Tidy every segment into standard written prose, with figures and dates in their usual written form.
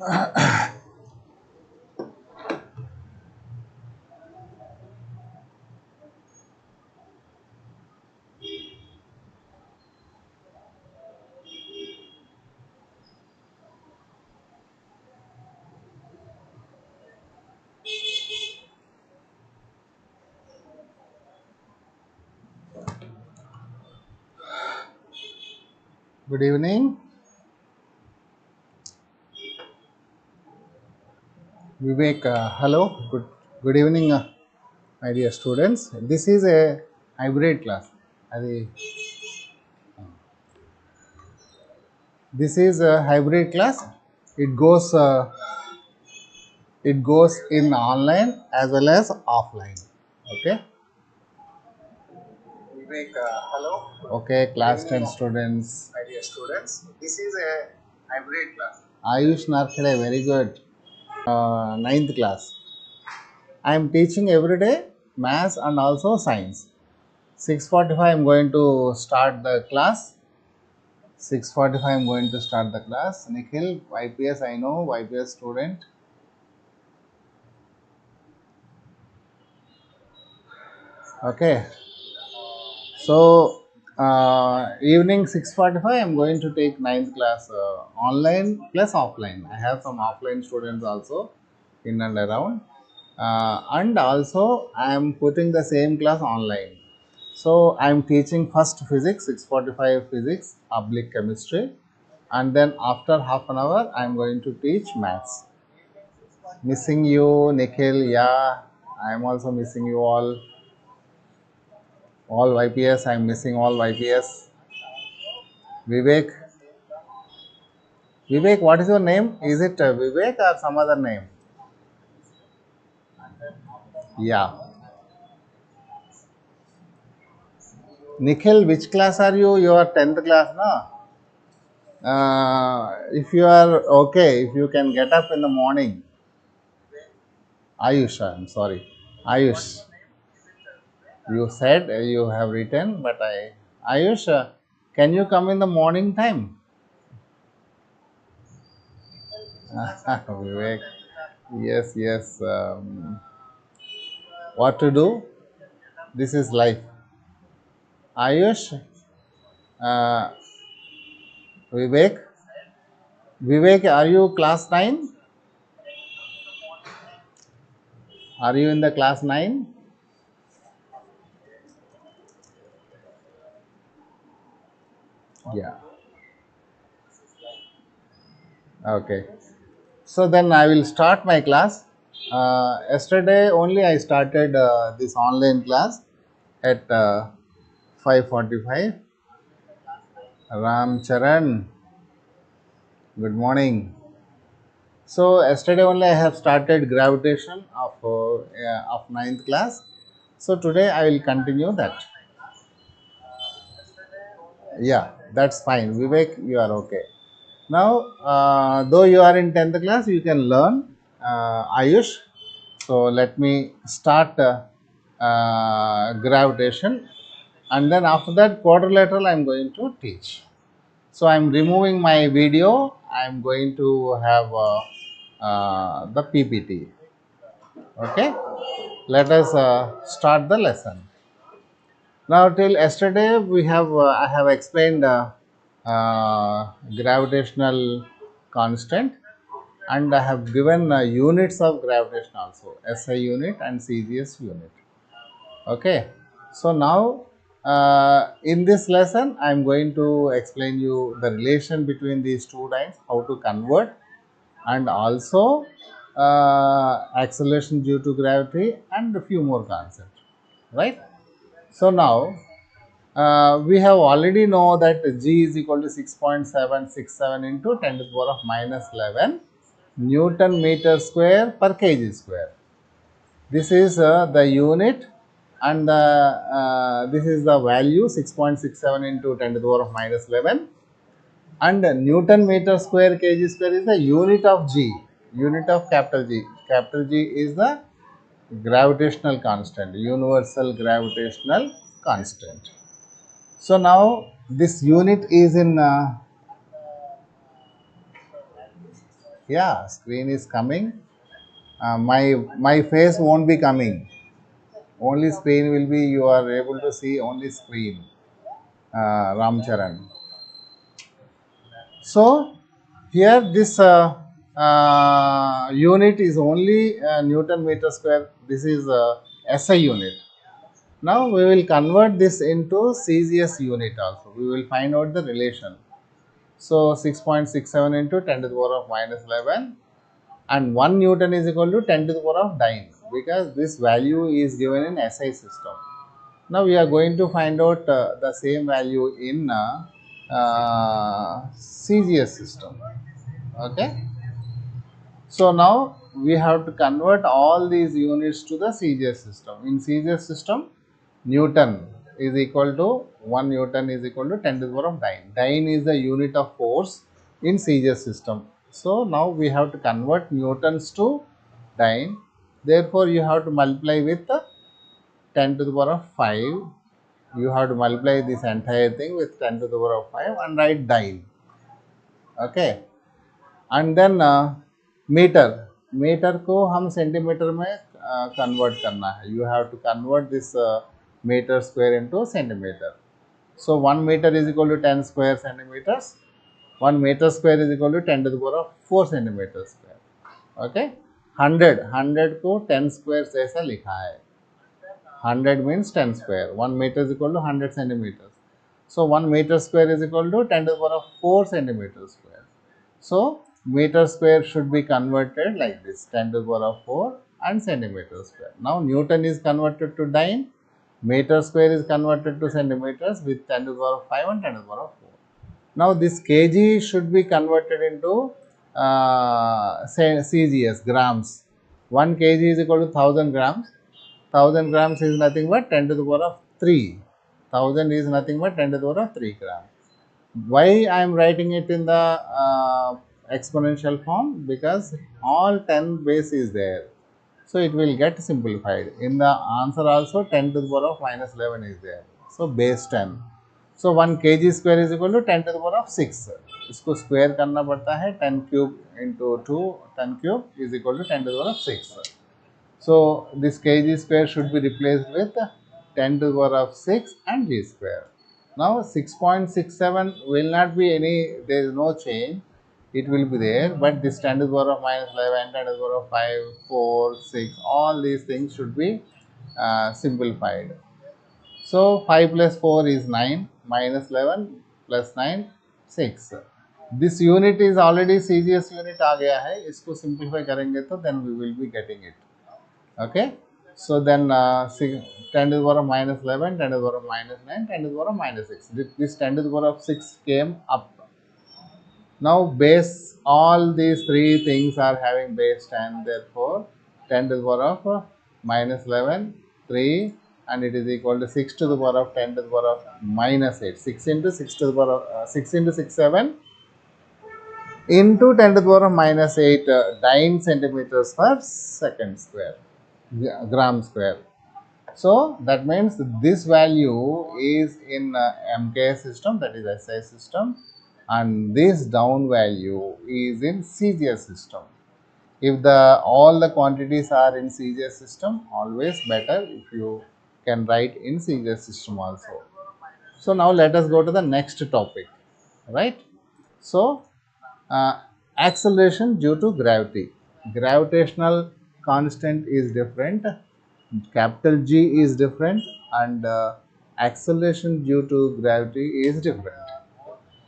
Good evening, Vivek. Hello. Good evening, my dear students. This is a hybrid class. అది This is a hybrid class. It goes uh, it goes in online as well as offline. Okay. Vivek, hello. Okay, class 10 students. My dear students, this is a hybrid class. Ayush Narkhade, very good. Ninth class. I am teaching every day maths and also science. 6:45 I am going to start the class. 6:45 I am going to start the class. Nikhil, YPS, I know, YPS student. Okay. So, evening 6:45 I am going to take ninth class online plus offline. I have some offline students also in and around. And also I am putting the same class online. So I am teaching first physics, 6:45 physics, oblique chemistry, and then after half an hour I am going to teach maths. Missing you, Nikhil. Yeah, I am also missing you all. All YPS. I am missing all YPS. Vivek. Vivek, what is your name? Is it Vivek or some other name? Yeah. Nikhil, which class are you? You are 10th class, no? If you are okay, if you can get up in the morning. Ayush, I'm sorry. Ayush, you said you have written, but Ayush, can you come in the morning time? Vivek, yes, yes. What to do? This is life. Ayush, uh, Vivek, Vivek, are you class 9? Are you in the class 9? Yeah. Okay. So then I will start my class. Yesterday only I started this online class at 5:45. Ram Charan, good morning. So yesterday only I have started gravitation of ninth class. So today I will continue that. Yeah, that's fine. Vivek, you are okay. Now, though you are in 10th class, you can learn Ayush. So let me start gravitation, and then after that quadrilateral I am going to teach. So I am removing my video. I am going to have the PPT. Okay, let us start the lesson. Now till yesterday we have I have explained gravitational constant, and I have given units of gravitation also, SI unit and CGS unit. Okay, so now in this lesson I am going to explain you the relation between these two lines, how to convert, and also acceleration due to gravity and a few more concepts, right? So now we have already know that G is equal to 6.767 into 10 to the power of minus 11 Newton meter square per kg square. This is the unit, and this is the value 6.67 into 10 to the power of minus 11, and Newton meter square kg square is the unit of G, unit of capital G. Capital G is the gravitational constant, universal gravitational constant. So now this unit is Yeah, screen is coming. My face won't be coming. Only screen will be, you are able to see only screen. Ramcharan. So here this unit is only Newton meter square. This is SI unit. Now we will convert this into CGS unit also. We will find out the relation. So 6.67 into 10 to the power of minus 11, and 1 Newton is equal to 10 to the power of 9, because this value is given in SI system. Now we are going to find out the same value in CGS system. Okay. So now we have to convert all these units to the CGS system. In CGS system, Newton is equal to 1 Newton is equal to 10 to the power of 9. 9 is the unit of force in CGS system. So now we have to convert Newtons to dyne. Therefore, you have to multiply with 10 to the power of 5. You have to multiply this entire thing with 10 to the power of 5 and write dyne. Okay. And then metre, metre को हम centimetre में convert करना है. You have to convert this metre square into centimetre. So 1 metre is equal to 10 square centimetres. 1 metre square is equal to 10 to the power of 4 centimetre square. Okay. 100 को 10 square जैसा लिखा है. 100 means 10 square. 1 meter is equal to 100 centimeters. So 1 meter square is equal to 10 to the power of 4 centimeters square. So meter square should be converted like this, 10 to the power of 4 and centimeter square. Now Newton is converted to dyne, meter square is converted to centimeters with 10 to the power of 5 and 10 to the power of 4. Now this kg should be converted into CGS, grams. 1 kg is equal to 1000 grams. 1000 grams is nothing but 10 to the power of 3. 1000 is nothing but 10 to the power of 3 grams. Why I am writing it in the exponential form? Because all 10 base is there. So it will get simplified. In the answer also 10 to the power of minus 11 is there. So base 10. So 1 kg square is equal to 10 to the power of 6. इसको square करना पड़ता है. 10 cube into 2, 10 cube is equal to 10 to the power of 6. So this kg square should be replaced with 10 to the power of 6 and g square. Now 6.67 will not be any, there is no change, it will be there, but this 10 to the power of minus 11, 10 to the power of 5, 4, 6, all these things should be simplified. So 5 plus 4 is 9, minus 11 plus 9, 6. This unit is already CGS unit आ गया है, इसको simplify करेंगे तो then we will be getting it. Okay. So then 10 to the power of minus 11, 10 to the power of minus 9, 10 to the power of minus 6. This 10 to the power of 6 came up. Now base, all these three things are having base 10. Therefore 10 to the power of minus 11, 3, and it is equal to 6 to the power of 10 to the power of minus 8. 6 into 6 to the power of 6 into 6, 7 into 10 to the power of minus 8 dyne centimeters per second square, gram square. So that means this value is in MK system, that is SI system, and this down value is in CGS system. If all the quantities are in CGS system, always better if you can write in CGS system also. So now let us go to the next topic, right? So acceleration due to gravity. Gravitational constant is different, capital G is different, and acceleration due to gravity is different.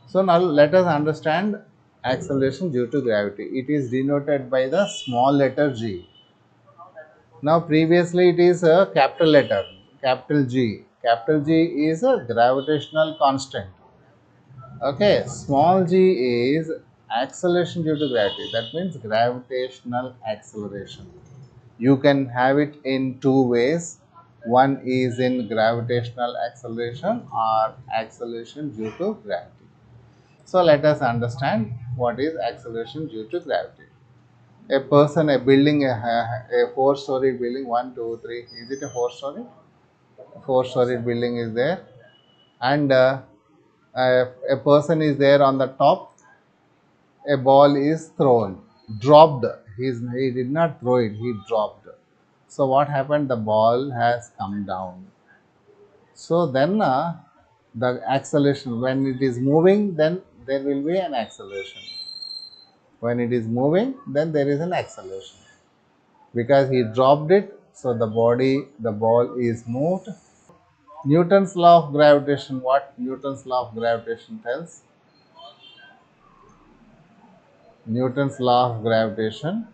So now let us understand acceleration due to gravity. It is denoted by the small letter g. Now previously it is a capital letter, capital G. Capital G is a gravitational constant. Okay, small g is acceleration due to gravity. That means gravitational acceleration. You can have it in two ways. One is in gravitational acceleration or acceleration due to gravity. So let us understand what is acceleration due to gravity. A person, a building, a four-story building, 1, 2, 3. Is it a four-story? Four-story building is there, and a person is there on the top. A ball is thrown. dropped. He did not throw it, he dropped. So what happened? The ball has come down. So then the acceleration, when it is moving, then there will be an acceleration. When it is moving, then there is an acceleration. Because he dropped it, so the ball is moved. Newton's law of gravitation, what Newton's law of gravitation tells? Newton's law of gravitation,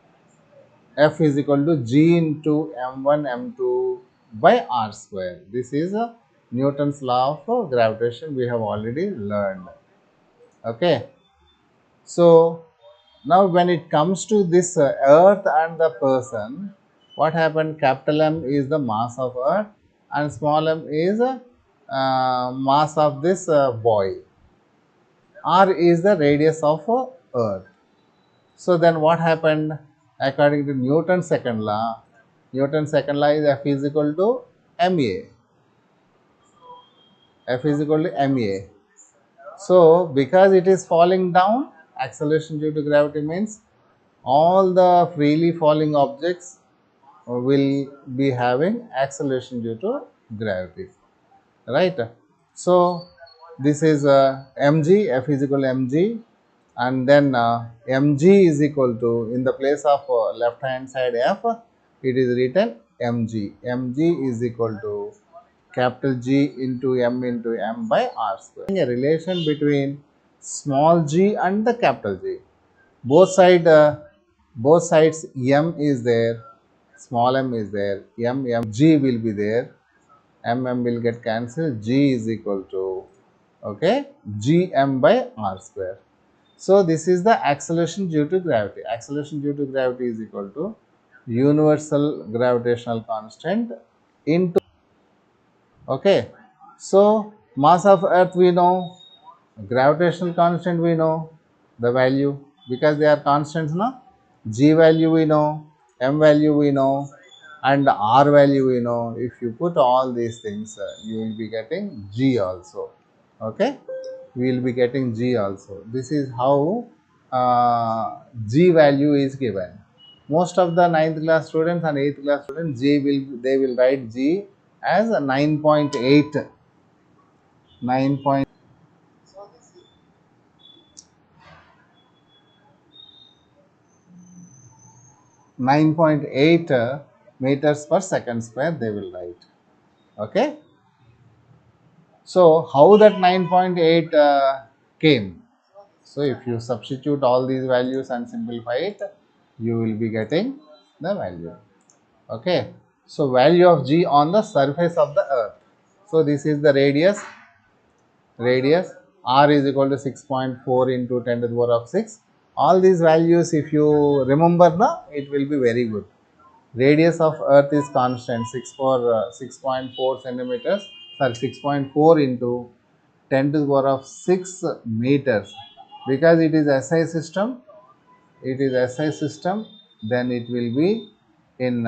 F is equal to G into m1 m2 by r square. This is a Newton's law of gravitation, we have already learned. Okay. So now when it comes to this earth and the person, what happened? Capital M is the mass of earth and small m is mass of this boy. R is the radius of earth. So then what happened? According to Newton's second law, Newton's second law is F is equal to ma. F is equal to ma. So because it is falling down, acceleration due to gravity means all the freely falling objects will be having acceleration due to gravity, right? So this is mg, F is equal to mg, and then mg is equal to, in the place of left hand side F, it is written mg. Mg is equal to capital G into m by r square. A relation between small g and the capital G. Both side both sides m is there, small m is there, g will be there, m will get cancelled, g is equal to, okay, gm by r square. So this is the acceleration due to gravity. Acceleration due to gravity is equal to universal gravitational constant into, okay. So mass of earth we know, gravitational constant we know the value, because they are constants now. G value we know, m value we know, and r value we know. If you put all these things, you will be getting g also. Okay, we will be getting g also. This is how g value is given. Most of the ninth class students and 8th class students, they will write g as a 9.8. 9. 9.8 meters per second square they will write. Okay. So how that 9.8 came? So if you substitute all these values and simplify it, you will be getting the value. Okay. So value of g on the surface of the earth. So this is the radius r is equal to 6.4 into 10 to the power of 6. All these values, if you remember now, it will be very good. Radius of earth is constant, 6.4 centimeters, sorry, 6.4 into 10 to the power of 6 meters. Because it is SI system, then it will be in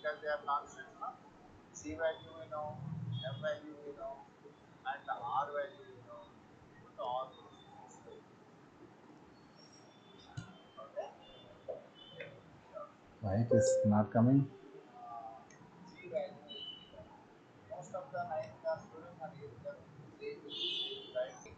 because they are constant, no? C value we know, M value we know, and the R value we know. Put all those things. Okay. Why it is not coming? G value. Most of the ninth class students and eighth class students, they will be writing.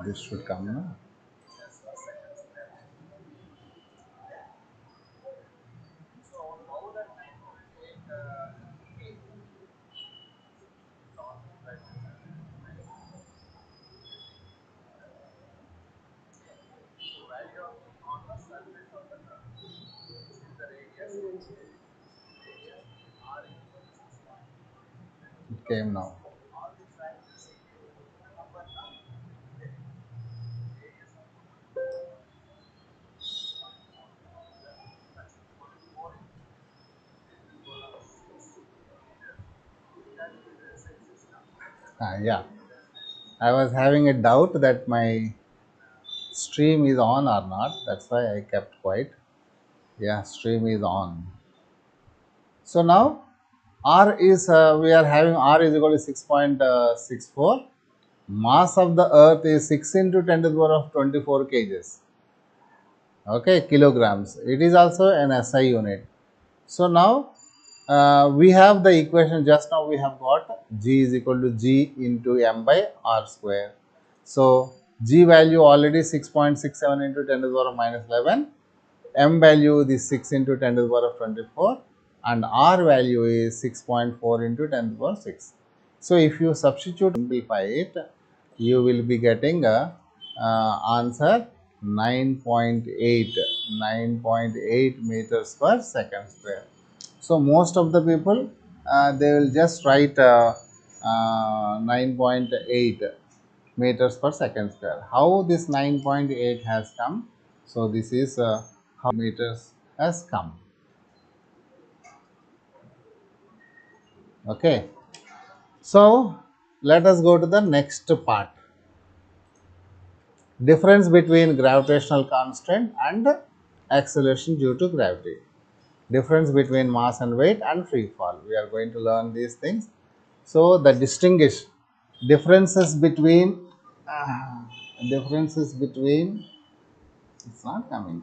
This should come now. It came now. Yeah, I was having a doubt that my stream is on or not. That's why I kept quiet. Yeah, stream is on. So now R is, we are having R is equal to 6.64. Mass of the earth is 6 into 10 to the power of 24 kgs. Okay, kilograms. It is also an SI unit. So now we have the equation. Just now we have got G is equal to G into M by R square. So G value already 6.67 into 10 to the power of minus 11. M value is 6 into 10 to the power of 24 and R value is 6.4 into 10 to the power 6. So if you substitute, simplify it, you will be getting a answer 9.8 meters per second square. So most of the people they will just write 9.8 meters per second square. How this 9.8 has come? So this is how meters has come. Okay. So let us go to the next part. Difference between gravitational constant and acceleration due to gravity. Difference between mass and weight and free fall. We are going to learn these things. So the distinguish differences between differences between it's not coming.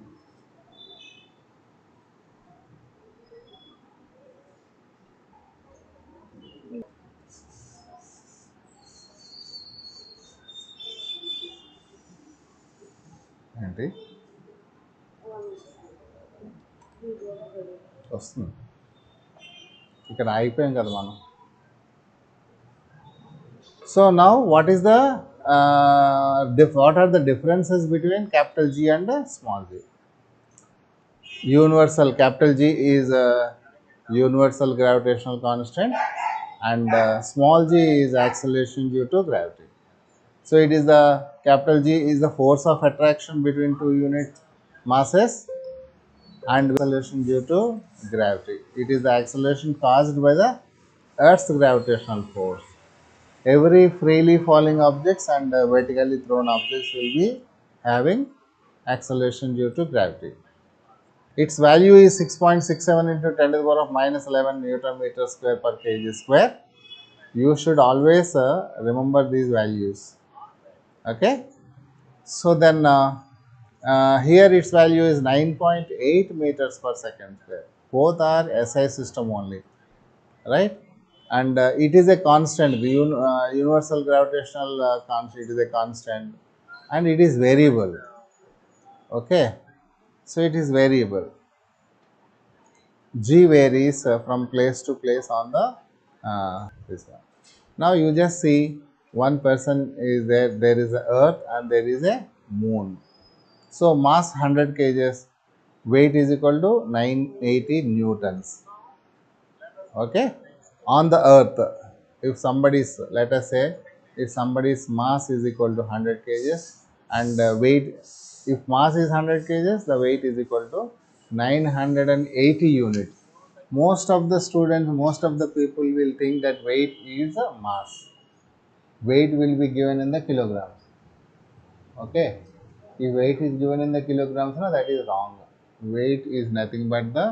ఏంటి వస్తుంది ఇక్కడ అయిపోయాం కదా మనం. So now what is the what are the differences between capital G and small g? Universal capital G is a universal gravitational constant and small g is acceleration due to gravity. So it is the capital G is the force of attraction between two unit masses and acceleration due to gravity. It is the acceleration caused by the Earth's gravitational force. Every freely falling objects and vertically thrown objects will be having acceleration due to gravity. Its value is 6.67 into 10 to the power of minus 11 Newton meter square per kg square. You should always remember these values. Okay. So then here its value is 9.8 meters per second square. Both are SI system only, right? And it is a constant. The universal gravitational constant, it is a constant and it is variable. Okay. So it is variable. G varies from place to place on the this one. Now you just see one person is there. There is a Earth and there is a Moon. So mass 100 kgs, weight is equal to 980 newtons. Okay, on the Earth, if somebody's, let us say, if somebody's mass is equal to 100 kgs and weight, if mass is 100 kgs, the weight is equal to 980 units. Most of the students, most of the people will think that weight is a mass. Weight will be given in the kilograms. Okay, if weight is given in the kilograms, no, that is wrong. Weight is nothing but the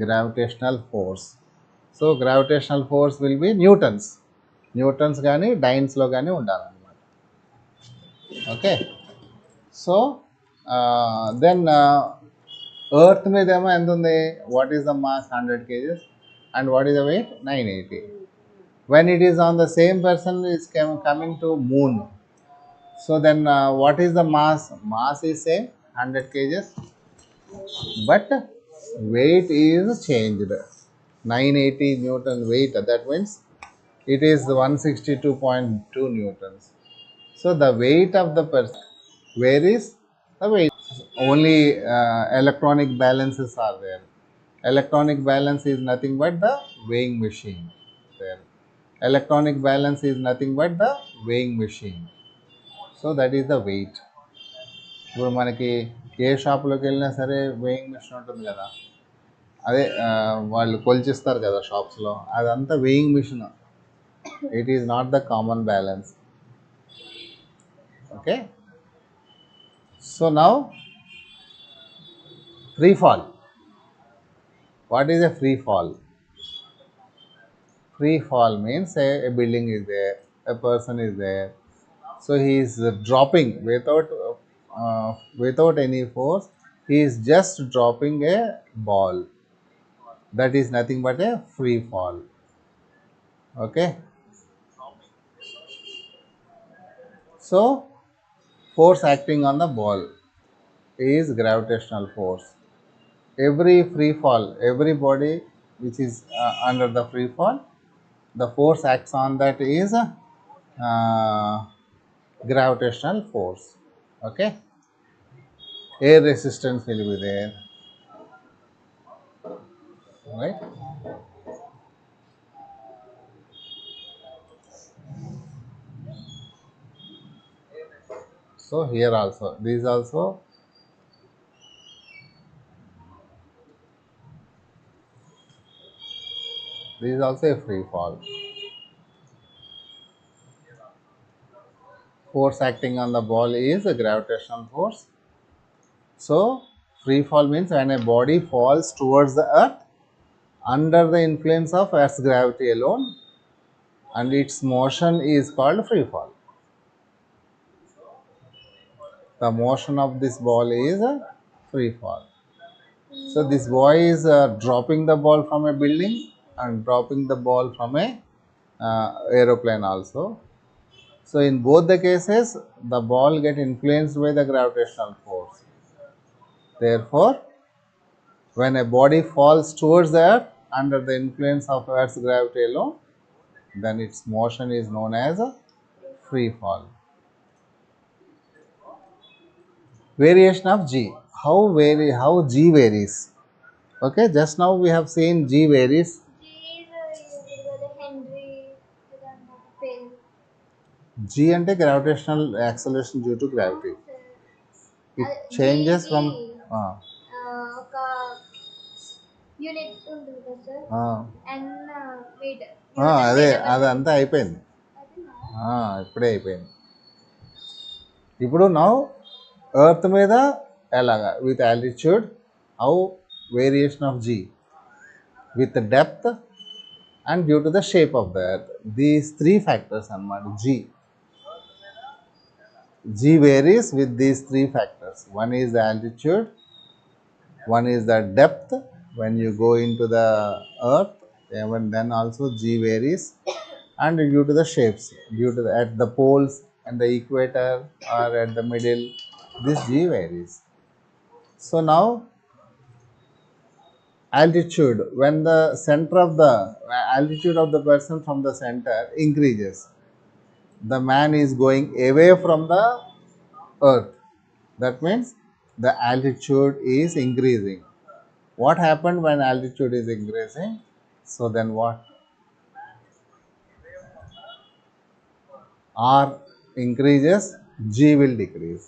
gravitational force. So gravitational force will be newtons. Newtons కానీ డైన్స్లో కానీ ఉండాలన్నమాట. Okay. So then earth మీద ఏమో ఎంత ఉంది? What is the mass 100 kgs and what is the weight? 980. When it is on the same person is coming to moon, so then what is the mass? Mass is same 100 kgs but weight is changed. 980 newton weight, that means it is 162.2 newtons. So the weight of the person varies. The weight only electronic balances are there. Electronic balance is nothing but the weighing machine there. Electronic balance is nothing but the weighing machine. So that is the weight. ఇప్పుడు మనకి ఏ షాప్లోకి వెళ్ళినా సరే weighing machine ఉంటుంది కదా, అదే వాళ్ళు కొలిచిస్తారు కదా షాప్స్లో, అదంతా weighing machine. It is not the common balance. Okay. So now free fall. What is a free fall? Free fall means a building is there, a person is there, so he is dropping without any force. He is just dropping a ball. That is nothing but a free fall. Okay. So force acting on the ball is gravitational force. Every free fall, every body which is under the free fall, the force acts on that is uh, gravitational force. Okay. Air resistance will be there, right? So here also, this is also a free fall. Force acting on the ball is a gravitational force. So free fall means when a body falls towards the earth under the influence of earth's gravity alone, and its motion is called free fall. The motion of this ball is a free fall. So this boy is dropping the ball from a building and dropping the ball from a aeroplane also. So in both the cases, the ball get influenced by the gravitational force. Therefore, when a body falls towards the earth under the influence of earth's gravity alone, then its motion is known as a free fall. Variation of G. How G varies? Okay, just now we have seen G varies. G ante gravitational acceleration due to gravity. It changes from ఒక unit ఉంటుంది కదా sir ఎన్ metre అదే అదంతా అయిపోయింది ఇప్పుడే అయిపోయింది ఇప్పుడు now earth మీద ఎలాగా with altitude how variation of g with depth and due to the shape of the earth these three factors అన్నమాట G varies with these three factors. One is the altitude, one is the depth when you go into the earth, and then also G varies, and due to the shapes, due to at the poles and the equator or at the middle, this G varies. So now altitude, when the center of the altitude of the person from the center increases, the man is going away from the earth. That means the altitude is increasing. What happened when altitude is increasing? So then what? R increases, G will decrease.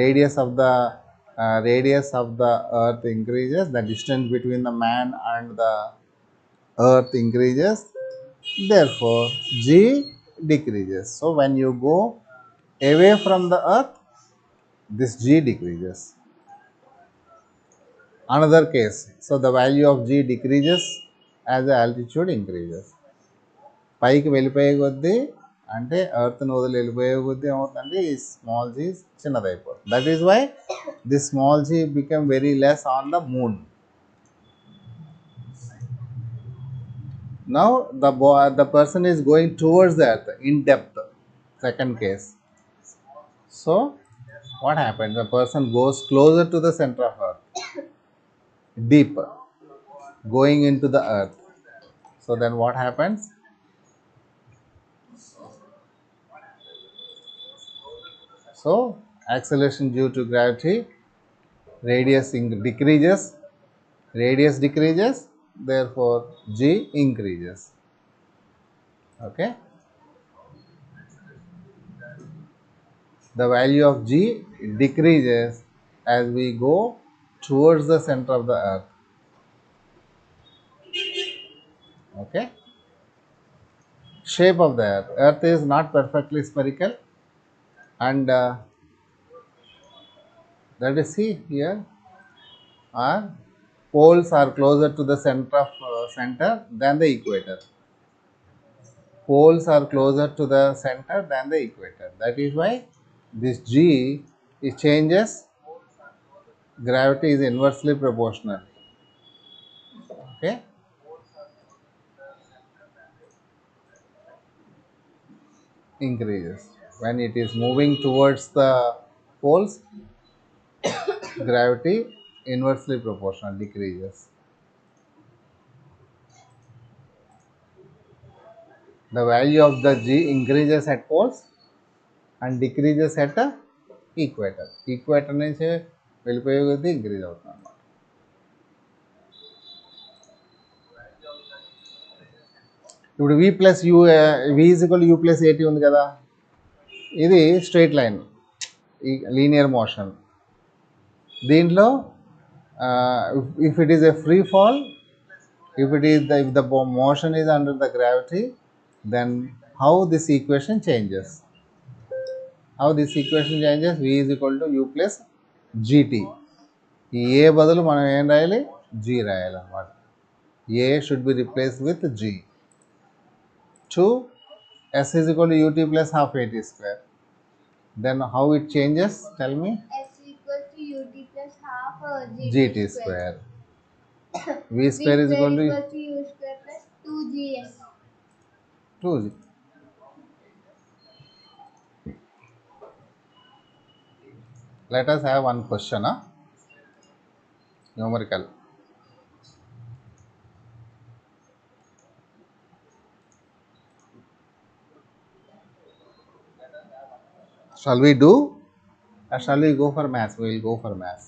Radius of the earth increases, the distance between the man and the earth increases, therefore G decreases. So when you go away from the earth, this G decreases. Another case, so the value of G decreases as the altitude increases. పైకి వెళ్ళిపోయే కొద్దీ అంటే ఎర్త్ను వదిలి వెళ్ళిపోయే కొద్దీ ఏమవుతుందంటే ఈ small G చిన్నదైపోతుంది. That is why this small G become very less on the moon. Now the person is going towards the earth in depth. Second case. So what happens? The person goes closer to the center of earth, deeper, going into the earth. So then what happens? So acceleration due to gravity, decreases, radius decreases, therefore G increases. Okay. The value of G decreases as we go towards the center of the earth. Okay. shape of the earth. Earth is not perfectly spherical, and that is, see here, are poles are closer to the center than the equator. Poles are closer to the center than the equator. That is why this G, it changes, gravity is inversely proportional. Okay, increases when it is moving towards the poles. Gravity inversely proportional decreases. The value of the G increases at poles and decreases at the equator. Equator నుంచి వెళ్ళిపోయే కొద్దీ increase అవుతుంది అన్నమాట. ఇప్పుడు v plus you, v is equal you plus ఏటీ ఉంది కదా, ఇది స్ట్రైట్ లైన్, ఈ లీనియర్ మోషన్. దీంట్లో if it is a free fall, if the motion is under the gravity, then how this equation changes? V is equal to u plus gt. ఈ ఏ బదులు మనం ఏం రాయాలి, g రాయాలన్నమాట. a should be replaced with g. 2 s is equal to ut plus half at square. Then how it changes, tell me? S equal to ut plus half gt square. v square is equal to u square plus 2gs. 2g. Let us have one question, numerical. Shall we do, or shall we go for maths? We will go for maths.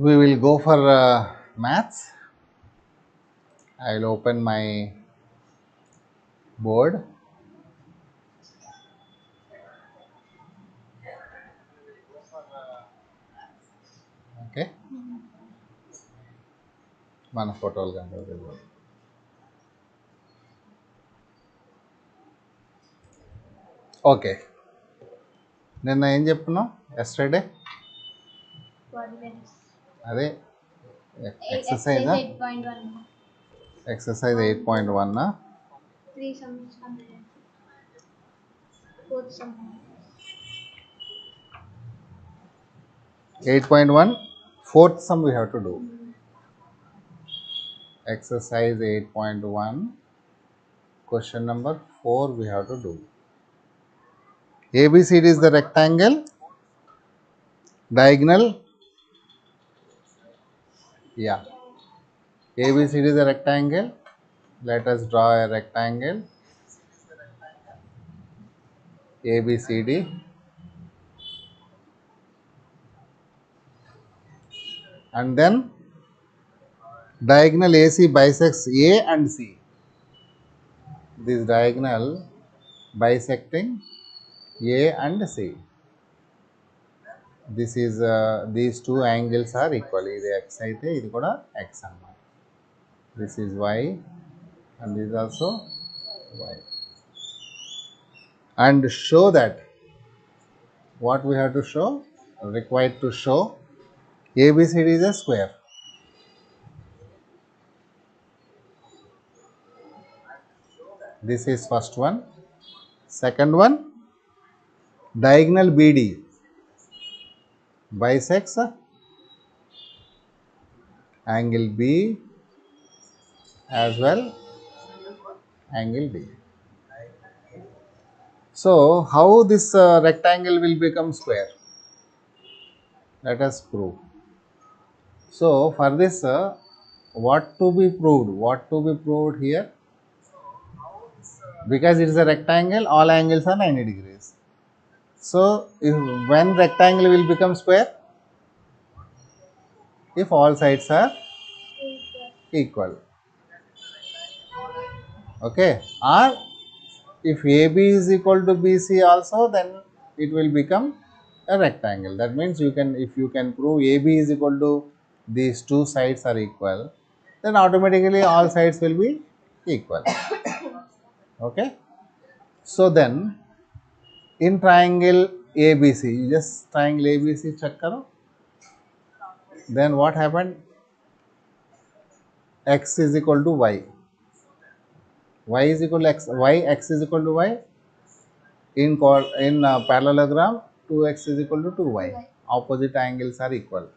We will go for maths. I will open my board. Okay. మన ఫోటోలు కనపడదు. Okay, నిన్న ఏం చెప్పున్నాం yesterday? అదే exercise 8.1. Exercise 8.1. 3 sums. 4th sum. 8.1 fourth sum we have to do. Exercise 8.1 question number 4 we have to do. ABCD is the rectangle, diagonal, yeah, ABCD is a rectangle. Let us draw a rectangle ABCD. And then diagonal AC bisects A and C. This diagonal bisecting A and C. This is these two angles are equal. ఇది x అయితే ఇది కూడా x అన్నమాట. This is y and this is also y. And show that, what we have to show, required to show ABCD is a square. This is first one. Second one, diagonal BD bisects angle B as well angle D. So how this rectangle will become square? Let us prove. So for this, what to be proved? What to be proved here? Because it is a rectangle, all angles are 90 degrees. So when rectangle will become square? If all sides are equal. Okay. Or if AB is equal to BC also, then it will become a rectangle. That means you can, if you can prove AB is equal to these two sides are equal, then automatically all sides will be equal. Okay. So then in triangle ABC, you just triangle ABC check karo. Then what happened? X is equal to Y. Y is equal to X. Y, X is equal to Y. In parallelogram, 2x is equal to 2y. Opposite angles are equal.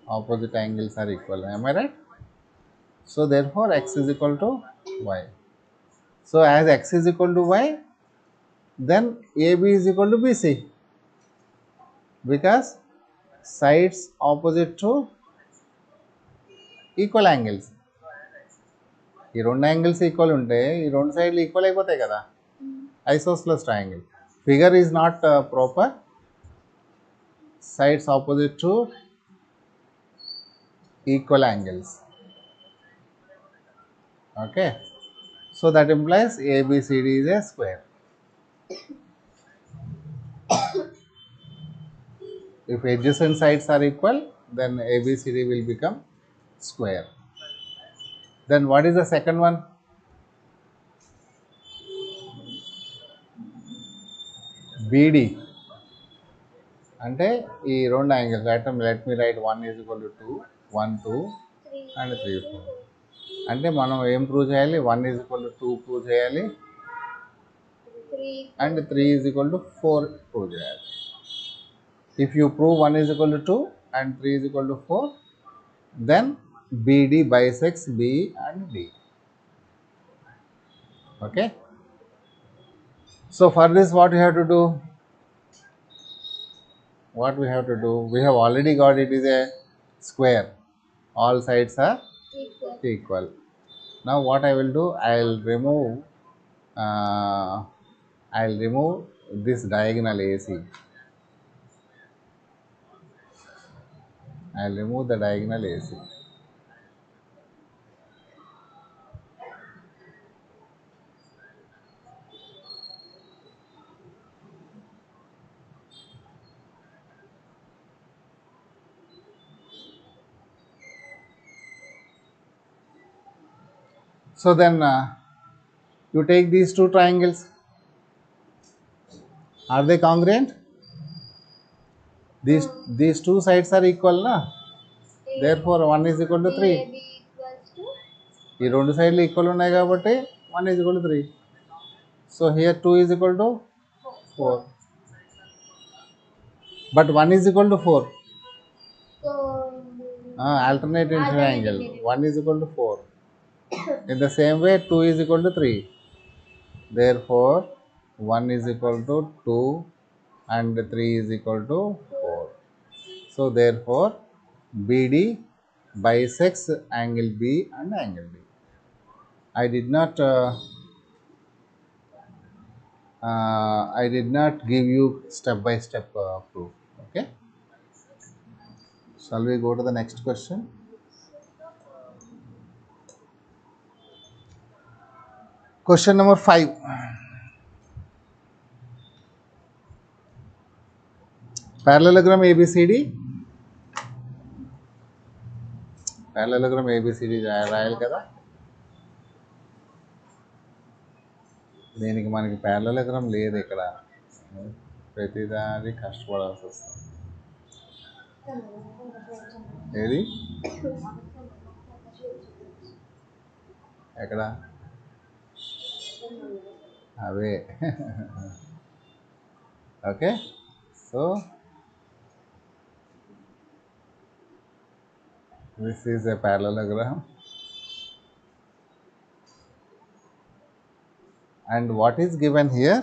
Opposite angles are equal. Am I right? So therefore, x is equal to y. So as x is equal to y, then AB is equal to BC, because sides opposite to equal angles. ఈ రెండు angles equal ఉంటే ఈ రెండు సైడ్లు equal అయిపోతాయి కదా, isosceles triangle. Figure is not proper, sides opposite to equal angles. Okay, so that implies ABCD is a square. If adjacent sides are equal, then ABCD will become square. Then what is the second one? BD. అంటే ఈ రెండు angles let me right 1 is equal to 2, 1, 2 and 3, 4. అంటే మనం ఏం prove చేయాలి? 1 is equal to 2 prove చేయాలి and 3 is equal to 4 prove చేయాలి. If you prove 1 is equal to 2 and 3 is equal to 4, then BD bisects B and D. Okay. So for this, what you have to do? What we have to do? We have already got it is a square. All sides are equal. Now what I will do? I'll remove this diagonal AC. I'll remove the diagonal AC. So then you take these two triangles. Are they congruent? These two sides are equal, na? Therefore 1 is equal to 3. ఈ రెండు సైడ్లు equal ఉన్నాయి కాబట్టి 1 is equal to 3. So here 2 is equal to 4. But 1 is equal to 4. Alternate in triangle. 1 is equal to 4. In the same way, 2 is equal to 3. Therefore, 1 is equal to 2 and 3 is equal to 4. So therefore, BD bisects angle B and angle B. I did not give you step by step proof. Okay. Shall we go to the next question? Question number 5. Parallelogram ABCD. Parallelogram ABCD రాయాలి కదా. దీనికి మనకి parallelogram లేదు ఇక్కడ, ప్రతిదాన్ని కష్టపడాల్సి వస్తుంది. ఏది ఎక్కడ అవే. Okay. So this is a parallelogram, and what is given here?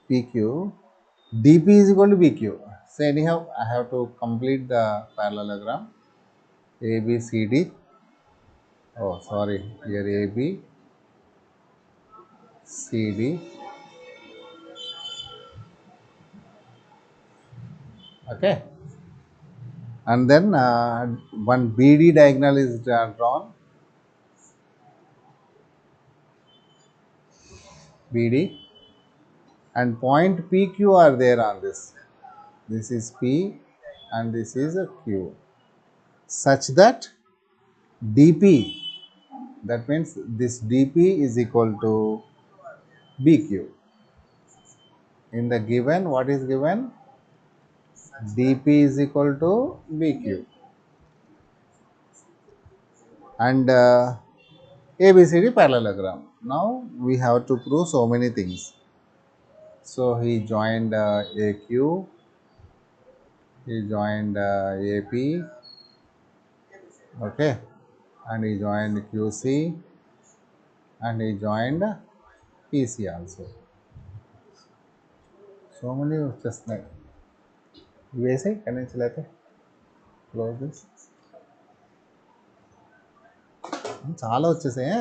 PQ, DP is equal to BQ. So anyhow, I have to complete the parallelogram. ABCD. Oh, sorry. Here ABCD. Okay. And then one BD diagonal is drawn. BD. and point PQ are there on this. This is P and this is a Q, such that DP, that means this DP is equal to BQ. In the given, what is given? DP is equal to BQ. And ABCD parallelogram. Now we have to prove so many things. So he joined AQ, he joined AP, okay, and he joined QC, and he joined PC also. So many వచ్చేస్తున్నాయి వేసి ఎక్కడి నుంచి లేకపోతే close this చాలా వచ్చేసాయి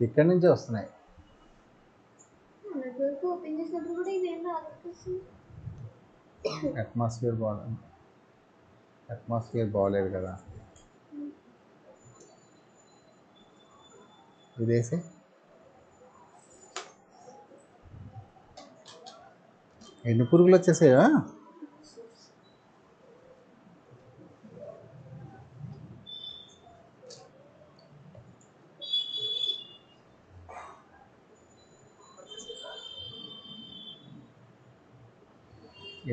ఇక్కడి నుంచే వస్తున్నాయి. ఓపెన్ చేసినప్పుడు కూడా ఇవేం రాదు. అట్మాస్ఫియర్ బాగలేదు కదా. ఇదేసి ఎన్ని పురుగులు వచ్చేసాయా?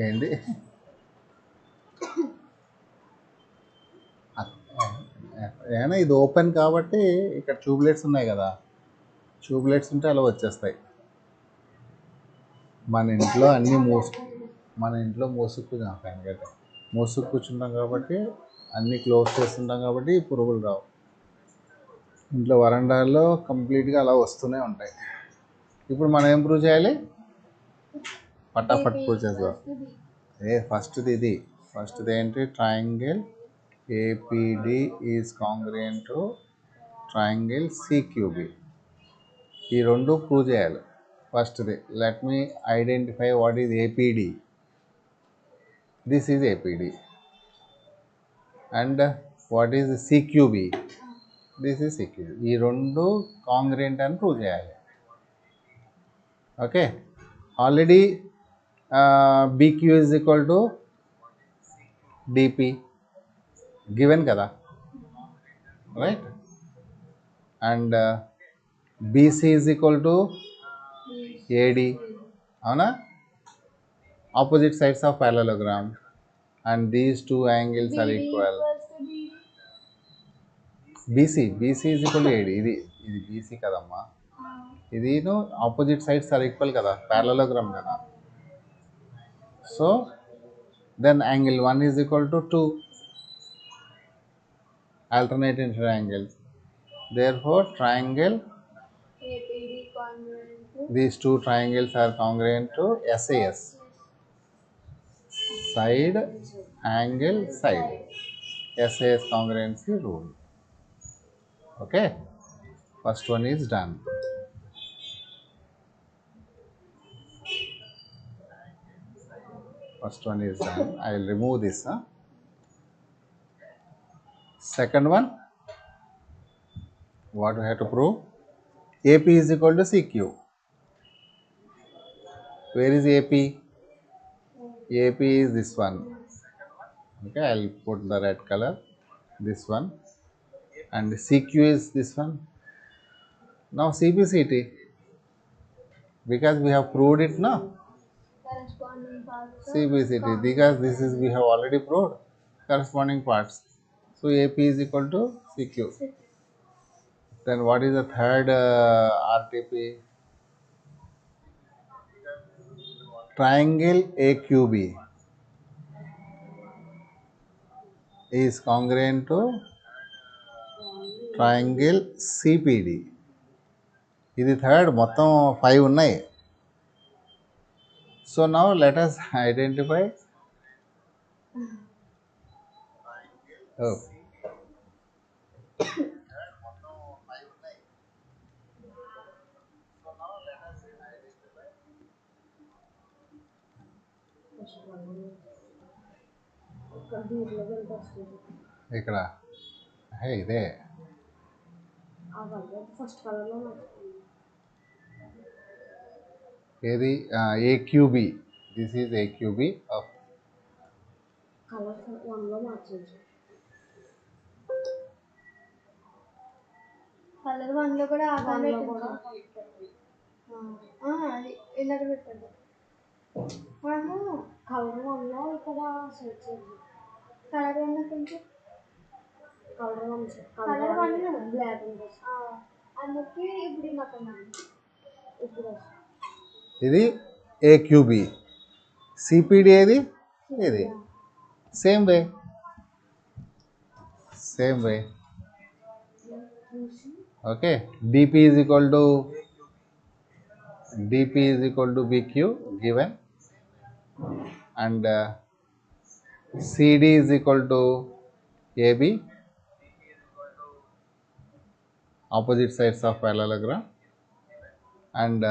ఏంటి ఏమైనా ఇది ఓపెన్ కాబట్టి ఇక్కడ ట్యూబ్లెట్స్ ఉన్నాయి కదా, ట్యూబ్లెట్స్ ఉంటే అలా వచ్చేస్తాయి. మన ఇంట్లో అన్నీ మోసుకు కూర్చుంటాం కాబట్టి అన్నీ క్లోజ్ చేస్తుంటాం కాబట్టి పురుగులు రావు. ఇంట్లో వరండాల్లో కంప్లీట్గా అలా వస్తూనే ఉంటాయి. ఇప్పుడు మనం ఏం ప్రూవ్ చేయాలి? పటాఫట్ ప్రూవ్ చేద్దాం. ఫస్ట్ది ఏంటి? Triangle APD is congruent to triangle CQB. ఈ రెండు ప్రూవ్ చేయాలి. ఫస్ట్ది, let me identify what is APD. This is APD. And what is CQB? This is CQB. ఈ రెండు కాంగ్రుయెంట్ అని ప్రూవ్ చేయాలి. Okay, already BQ is equal to DP given kada, right? And BC is equal to AD, avuna? Opposite sides of parallelogram, and these two angles are equal. BC is equal to AD. ఇది BC కదమ్మా, ఇది opposite sides are equal కదా, parallelogram కదా. So then angle 1 is equal to 2 alternate triangles. Therefore triangle, these two triangles are congruent to SAS, side angle side, SAS congruency rule. Okay, first one is done. I will remove this. Second one, what we have to prove? AP is equal to CQ. Where is AP? AP is this one. Okay, I will put the red color, this one, and CQ is this one. Now CPCT, because we have proved it now. CPCT, because this is we have already proved corresponding parts. So AP is equal to CQ. Then what is the third RTP? Triangle AQB is congruent to triangle CPD. ఇది third, మొత్తం 5 ఉన్నాయి. So now let us identify. Oh. ఇక్కడ ఇదే first కలర్లో ఏది AQB, this is AQB of colour 1లో మార్చచ్చు. Colour 1లో కూడా ఆధార్ కూడా అది ఇలాగ పెట్టండి. మనము కలర్ 1లో ఇక్కడ సెర్చ్ చేద్దాం. కలర్ 1 కొంచెం కలర్ 1 బ్లాక్ ఉంటుంది. అందుకే ఇప్పుడు నాకు ఇప్పుడు ఇది ఏక్యూబి, సిపిడి ఏది ఇది same way okay. dp is equal to bq given, and cd is equal to ab, opposite sides of parallelogram, and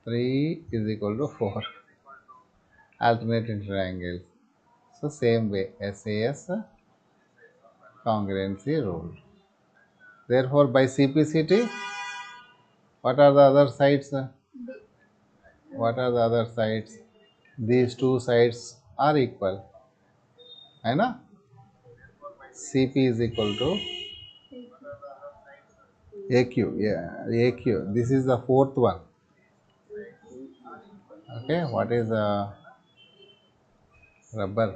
3 is equal to 4, alternating triangles. So same way, SAS congruency rule. Therefore, by CPCT, what are the other sides? What are the other sides? These two sides are equal. है ना? CP is equal to AQ. Yeah, AQ. This is the fourth one. Okay, what is rubber?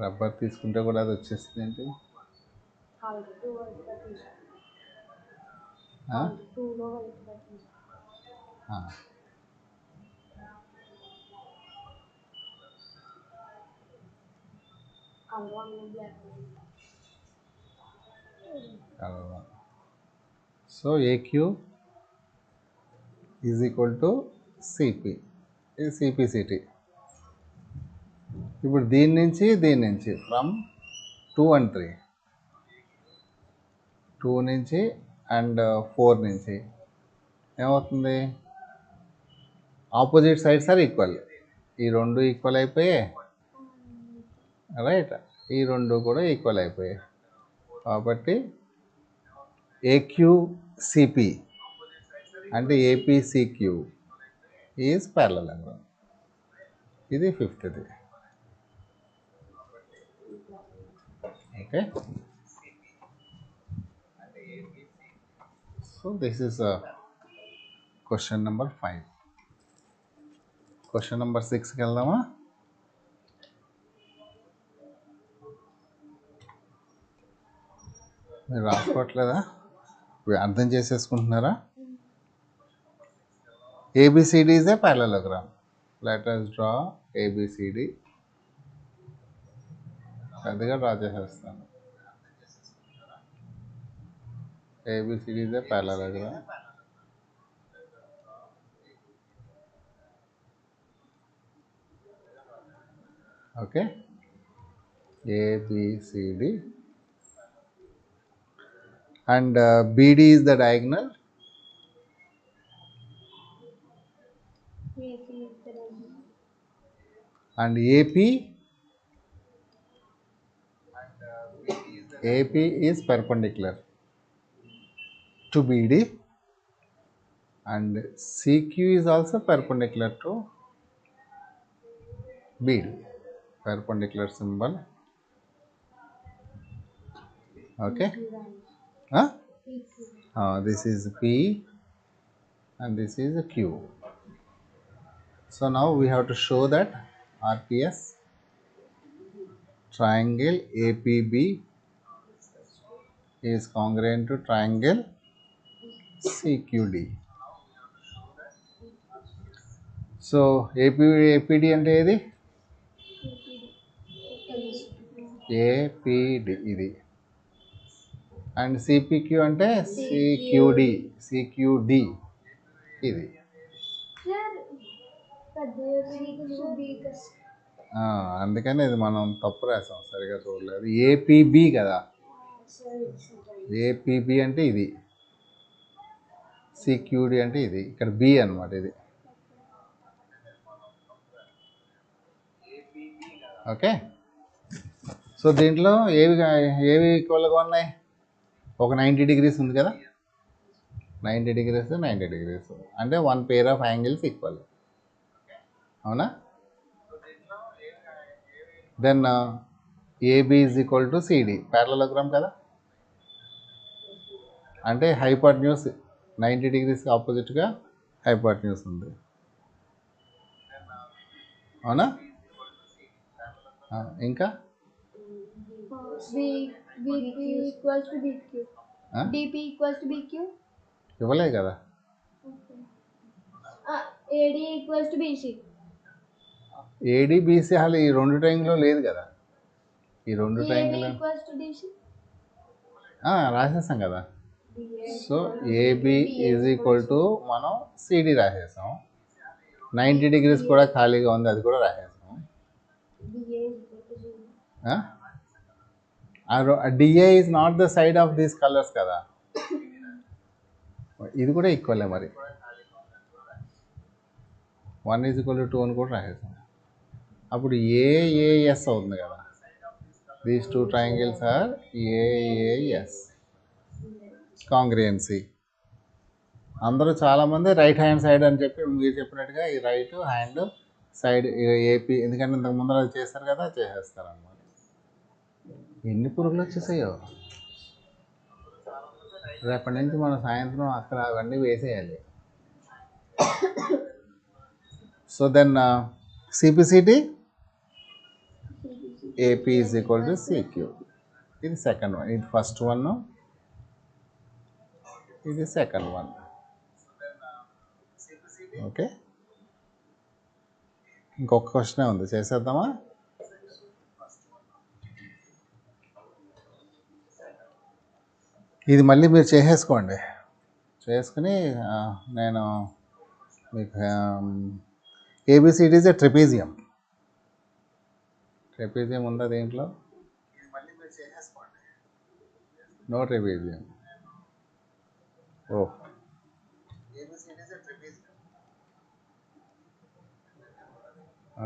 Rubber తీసుకుంటే కూడా అది వచ్చేస్తుంది ఏంటి? So AQ is equal to CP, ఇది CPCT. ఇప్పుడు దీని నుంచి ఫ్రమ్ 2 and 3, 2 నుంచి అండ్ 4 నుంచి ఏమవుతుంది? Opposite sides are equal. ఈ రెండు ఈక్వల్ అయిపోయాయి, రైట్? ఈ రెండు కూడా ఈక్వల్ అయిపోయాయి. కాబట్టి ఏక్యూసిపి అంటే ఏపీసీక్యూ ఈజ్ ప్యారలలోగ్రామ్. ఇది ఫిఫ్త్ది. Okay, so this is question number 5. Question number 6కి వెళ్దామా? మీరు రాసుకోవట్లేదా? అర్థం చేసేసుకుంటున్నారా? ABCD is a parallelogram. Let us draw ABCD. పెద్దగా డ్రా చేసేస్తాను. ABCD is a parallelogram. Okay, ABCD, and BD is the diagonal. And AP is perpendicular to BD, and CQ is also perpendicular to BD. Perpendicular symbol. Okay. This is P and this is Q. So now we have to show that RPS triangle APB is congruent to triangle CQD. So APD అంటే ఏది? APD ఇది. And CPQ అంటే CQD ఇది. అందుకని ఇది మనం తప్పు రాసాం, సరిగా చూడలేదు. APB కదా, APB అంటే ఇది, CQD అంటే ఇది, ఇక్కడ B అనమాట ఇది. ఓకే, సో దీంట్లో ఏవి ఈక్వల్గా ఉన్నాయి? ఒక 90 degrees ఉంది కదా, 90 degrees 90 degrees అంటే one pair of angles equal. అవునా? Then AB is equal to CD parallelogram కదా, అంటే హైపోటెన్యూస్ 90 డిగ్రీస్కి ఆపోజిట్గా హైపోటెన్యూస్ ఉంది. అవునా? ఇంకా ఇవ్వలే కదా. ఏడిబిసి అసలు ఈ రెండు ట్రయాంగిల్లో లేదు కదా. ఈ రెండు ట్రయాంగిల్ రాసేసాం కదా. So AB is equal to మనం సిడి రాసేసాం. 90 డిగ్రీస్ కూడా ఖాళీగా ఉంది, అది కూడా రాసేసాం. DA is not the side of these colours కదా. ఇది కూడా ఈక్వలే మరి. 1 ఈజ్ ఈక్వల్ టు 2 అని కూడా రాసేసాం. అప్పుడు ఏఏఎస్ అవుతుంది కదా. These two triangles are AAS. Congruency. అందరూ చాలామంది రైట్ హ్యాండ్ సైడ్ అని చెప్పి మీరు చెప్పినట్టుగా ఈ రైట్ హ్యాండ్ సైడ్ ఏపీ, ఎందుకంటే ఇంతకు ముందర అది చేస్తారు కదా, చేసేస్తారు అన్నమాట. ఎన్ని పురుగులు వచ్చేసాయో. రేపటి నుంచి మనం సాయంత్రం అక్కడ అవన్నీ వేసేయాలి. So then CPCT AP is equal to CQ. ఇది సెకండ్ వన్, ఇది ఫస్ట్ వన్, ఇది సెకండ్ వన్. ఓకే, ఇంకొక క్వశ్చనే ఉంది, చేసేద్దామా? ఇది మళ్ళీ మీరు చేసేసుకోండి. చేసుకుని నేను మీకు ఏబిసిడీస్ ట్రెపీజియం. ట్రెపీజియం ఉందా దీంట్లో? No trapezium. Oh,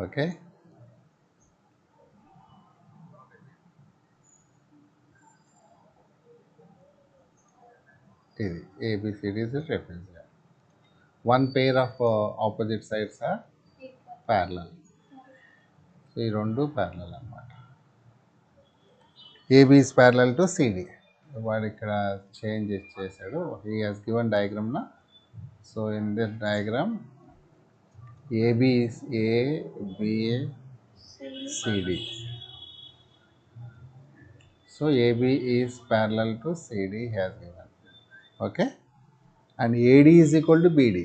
okay. ఇది ABCD's trapezium. One pair of opposite sides are parallel. So ఈ రెండు ప్యారలల్ అన్నమాట. AB is parallel to CD. వాడు ఇక్కడ చేంజ్ చేశాడు. హీ హాజ్ గివెన్ డయాగ్రామ్ నా. So in this diagram AB is ABA CD. So AB is parallel to CD he has given. Okay, and AD is equal to BD.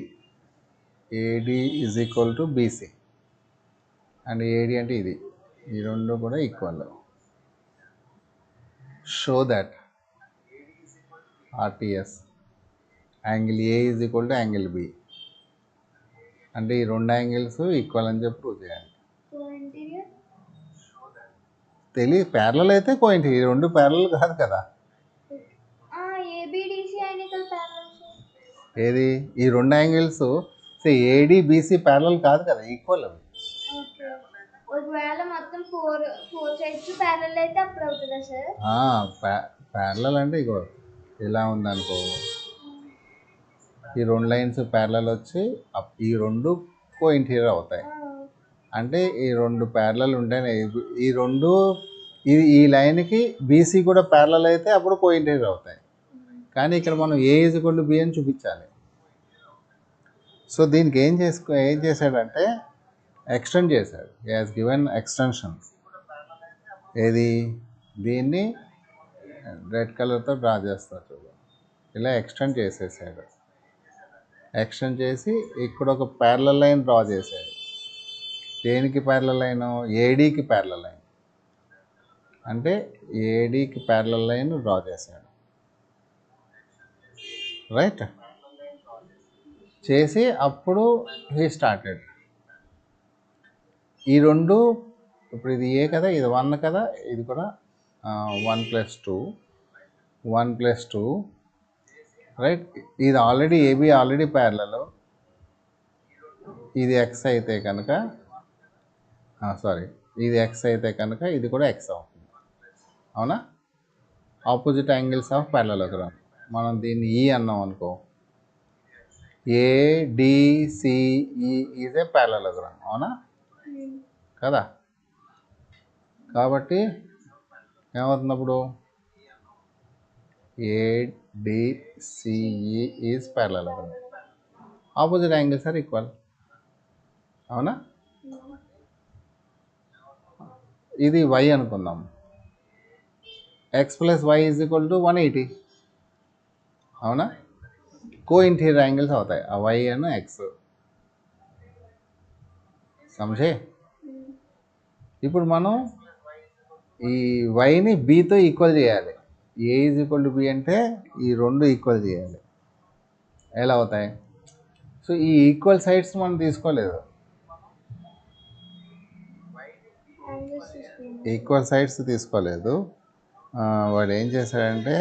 AD is equal to BC. And AD అంటే ఇది, ఈ రెండు కూడా equal. Show that RTS angle A is equal to angle B. అంటే ఈ రెండు angles equal అని చెప్పి ప్రూవ్ చేయాలి. తెలియదు, ప్యారలల్ అయితే కోయింటి, ఈ రెండు ప్యారలల్ కాదు కదా. ఏది ఈ రెండు యాంగిల్స్ ఏడి బీసీ ప్యారలల్ కాదు కదా, ఈక్వల్ అవి. ఒకవేళ మొత్తం ఫోర్ సైడ్స్ ప్యారలల్ అయితే అప్పుడు అవుతుందా సార్? ప్యారలల్ అంటే ఇగో ఇలా ఉందనుకో, ఈ రెండు లైన్స్ ప్యారలల్ వచ్చి ఈ రెండు కో ఇంటీరియర్ అవుతాయి. అంటే ఈ రెండు ప్యారలల్ ఉంటేనే ఈ రెండు, ఈ లైన్కి బీసీ కూడా ప్యారలల్ అయితే అప్పుడు కో ఇంటీరియర్ అవుతాయి. కానీ ఇక్కడ మనం ఏ ఈజ్ ఈక్వల్ టు బి అని చూపించాలి. సో దీనికి ఏం చేశాడంటే ఎక్స్టెండ్ చేశాడు. హి హాజ్ గివెన్ ఎక్స్టెన్షన్. ఏది, దీన్ని రెడ్ కలర్తో డ్రా చేస్తారు చూడు, ఇలా ఎక్స్టెండ్ చేసేసాడు. ఎక్స్టెండ్ చేసి ఇక్కడ ఒక ప్యారలల్ లైన్ డ్రా చేశాడు. దేనికి ప్యారలల్ లైన్? ఏడీకి ప్యారలల్ లైన్. అంటే ఏడీకి ప్యారలల్ లైన్ డ్రా చేశాడు. రైట్, చేసి అప్పుడు హీ స్టార్టెడ్. ఈ రెండు, ఇప్పుడు ఇది ఏ కదా, ఇది 1 కదా, ఇది కూడా 1 + 2 1 + 2. రైట్, ఇది ఆల్రెడీ ఏబి ఆల్రెడీ ప్యారలల్. ఇది ఎక్స్ అయితే కనుక, సారీ, ఇది ఎక్స్ అయితే కనుక ఇది కూడా ఎక్స్ అవుతుంది. అవునా? Opposite angles of parallelogram. మనం దీన్ని ఈ అన్నాం అనుకో, ADCE ఈజ్ ఏ ప్యారలలోగ్రామ్, అవునా కదా? కాబట్టి ఏమవుతున్నప్పుడు ADCE is parallelogram, opposite angles are equal, అవునా? ఇది y అనుకుందాం, x plus y is equal to 180, అవునా? కో ఇంటీరియర్ యాంగిల్స్ అవుతాయి ఆ y అండ్ x. సమझे? ఇప్పుడు మనం ఈ వైని బీతో ఈక్వల్ చేయాలి. ఏ ఈజ్ ఈక్వల్ టు బి అంటే ఈ రెండు ఈక్వల్ చేయాలి. ఎలా అవుతాయి? సో ఈ ఈక్వల్ సైడ్స్ మనం తీసుకోలేదు, ఈక్వల్ సైడ్స్ తీసుకోలేదు. వాడు ఏం చేశాడంటే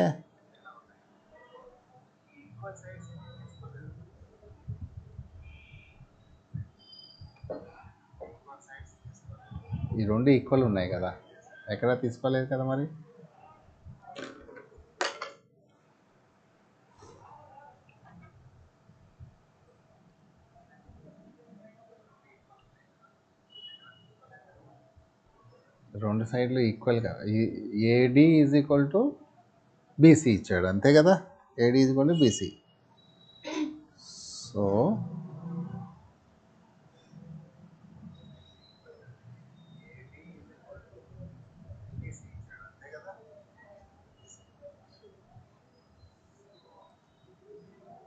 ఈ రెండు ఈక్వల్ ఉన్నాయి కదా, ఎక్కడ తీసుకోలేదు కదా. మరి రెండు సైడ్లు ఈక్వల్గా AD is equal to BC ఇచ్చాడు, అంతే కదా. AD is equal to BC. So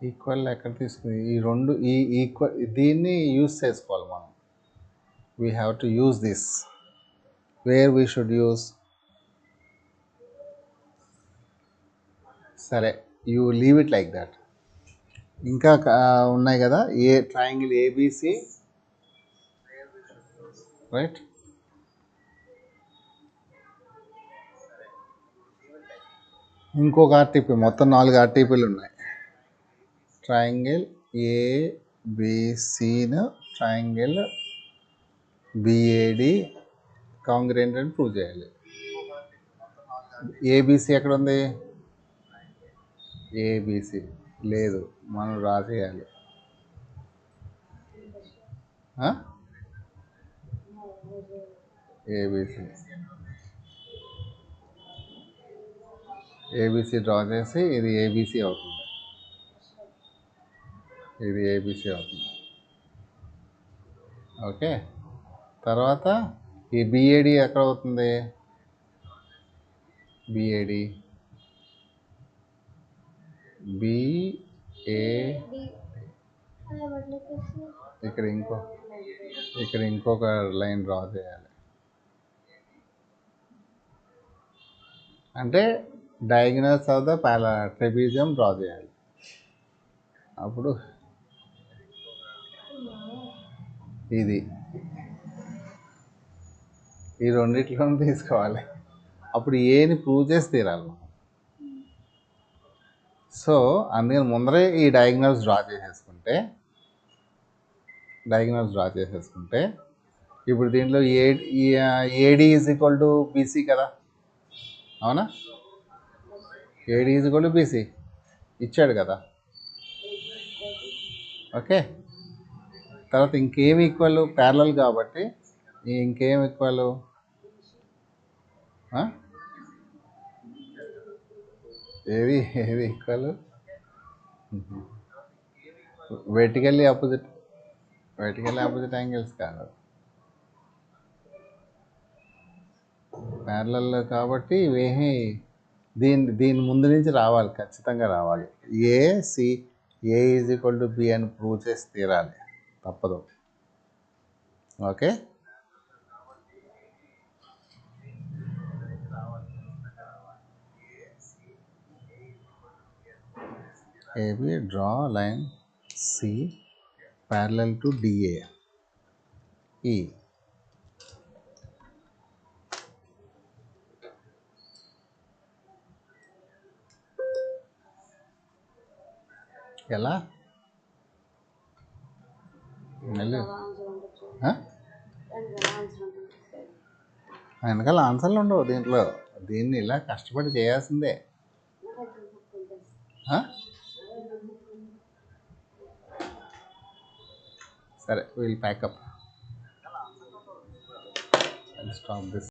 equal ఎక్కడ తీసుకుని ఈ రెండు ఈ ఈక్వల్ దీన్ని యూజ్ చేసుకోవాలి మనం. We have to use this. Where we should use, సరే you leave it like that. ఇంకా ఉన్నాయి కదా ట్రయాంగిల్ ఏబిసి, రైట్? ఇంకొక ఆర్టీపీ, మొత్తం 4 ఆర్టీపీలు ఉన్నాయి. ట్రయాంగిల్ ఏబిసిను ట్రయాంగిల్ బిఏడి కాంగ్రెంట్ అని ప్రూవ్ చేయాలి. ఏబిసి ఎక్కడ ఉంది? ఏబిసి లేదు, మనం డ్రా చేయాలి. ఏబిసి ఏబిసి డ్రా చేసి ఇది ఏబిసి అవుతుంది, ఇది ఏబిసి అవుతుంది. ఓకే, తర్వాత ఈ బిఏడి ఎక్కడ అవుతుంది? బిఏడి ఇక్కడ ఇంకొక లైన్ డ్రా చేయాలి. అంటే diagonals of the trapezium draw చేయాలి. అప్పుడు ఇది ఈ రెండిట్లోనూ తీసుకోవాలి, అప్పుడు ఏని ప్రూవ్ చేసి తీరాలి. సో అందుకని ముందరే ఈ డయాగ్నల్స్ డ్రా చేసేసుకుంటే ఇప్పుడు దీంట్లో AD is equal to BC కదా, అవునా? AD is equal to BC ఇచ్చాడు కదా. ఓకే, తర్వాత ఇంకేమి ఈక్వల్? ప్యారలల్ కాబట్టి ఇంకేం ఈక్వల్? ఏది ఈక్వల్? వెర్టికల్లీ ఆపోజిట్ యాంగిల్స్ కాదు, ప్యారలల్ కాబట్టి ఇవేమి దీని ముందు నుంచి రావాలి, ఖచ్చితంగా రావాలి. A is equal to B అని ప్రూవ్ చేసి తీరాలి, తప్పదు. Okay, AB draw line C parallel to DA E. ఎలా? వెనకాల ఆన్సర్లు ఉండవు దీంట్లో, దీన్ని ఇలా కష్టపడి చేయాల్సిందే. Sir, we'll pack up and stop this.